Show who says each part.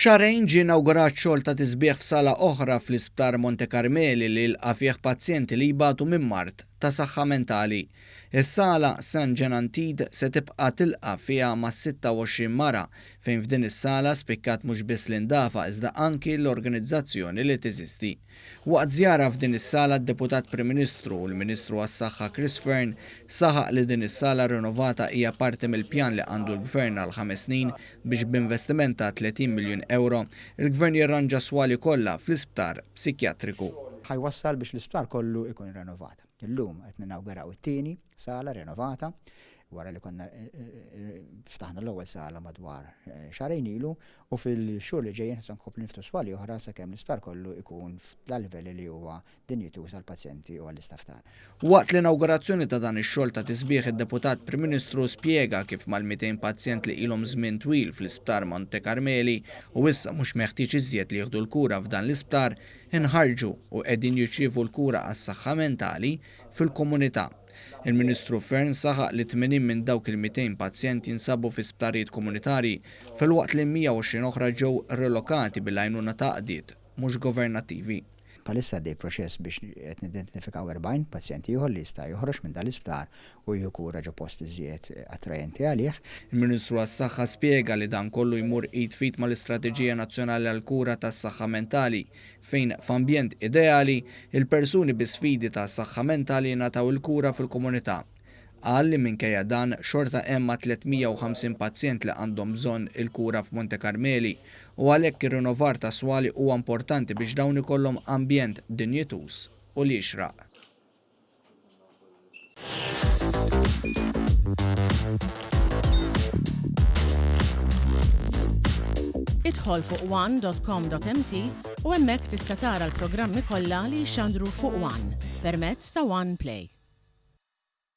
Speaker 1: F'xarejn ġie inawgurat xogħol ta' tisbieħ f'sala oħra fl-Isptar Monte Carmeli li lqa' fih pazjenti li jbatu minn mart ta' saħħa mentali. Is-sala San Ġenantid se tibqa' tilqa' fiha ma' 26 mara fejn f'din is-sala spikkat mhux biss l-indafa iżda anki l-organizzazzjoni li teżisti. Waqt żjara f'din is-sala d-Deputat Prim Ministru u l-Ministru għas-Saħħa Chris Fearn saħaq li din is-sala rinnovata hija parti mill-pjan li għandu l-Gvern għal 5 snin biex b'investiment ta' 30 miljun euro il-Gvern jirranġa swali kollha fl-isptar psikjatriku.
Speaker 2: Ħajwassal biex l-isptar kollu ikun renovata. Illum qed ninawguraw it-tieni sala renovata wara li konna ftaħna l-ewwel sala madwar xarejn ilu u fil-xhur li ġejjin se nkomplu niftu swali oħra sakemm l-isptar kollu ikun fl-livell li huwa dinjitus għall-pazjenti u għall-istaff tagħna.
Speaker 1: Waqt l-inawgurazzjoni ta' dan ix-xogħol ta' tisbieħ id-Deputat Prim Ministru spjega kif mal-200 pazjent li ilhom żmien twil fl-Isptar Monte Carmeli u issa mhux meħtieġ iżjed li jieħdu l-kura f'dan l-isptar inħarġu u qegħdin jirċievu l-kura għas-saħħa mentali fil-komunità. Il-Ministru Fearn saħaq li 80 minn dawk il-200 pazjenti jinsabu fi sptarijiet komunitarji fil-waqt li 120 oħra ġew relokati bil-għajnuna ta' qdiet mhux governattivi.
Speaker 2: Palissa dej proċess biex qed nidentifikaw 40 pazjenti ieħor li jista' joħroġ minn dal-isptar u jieħu kura ġo post iżjed attrajenti għalih.
Speaker 1: Il-Ministru għas-Saħħa spjega li dan kollu jmur id fit mal-Istrateġija Nazzjonali għall-Kura tas-Saħħa Mentali fejn f'ambjent ideali il-persuni bi sfidi tas-saħħa mentali jingħataw il-kura fil-komunità. Qal li minkejja dan xorta hemm 350 pazjent li għandhom bżonn il-kura f'Monte Carmeli u għalhekk ir-rinnovar ta' swali huwa importanti biex dawn ikollhom ambjent dinjitus u li jixraq.
Speaker 3: Idħol fuq one.com.mt u hemmhekk tista' tara l-programmi kollha li jxandru fuq One permezz ta' One Play.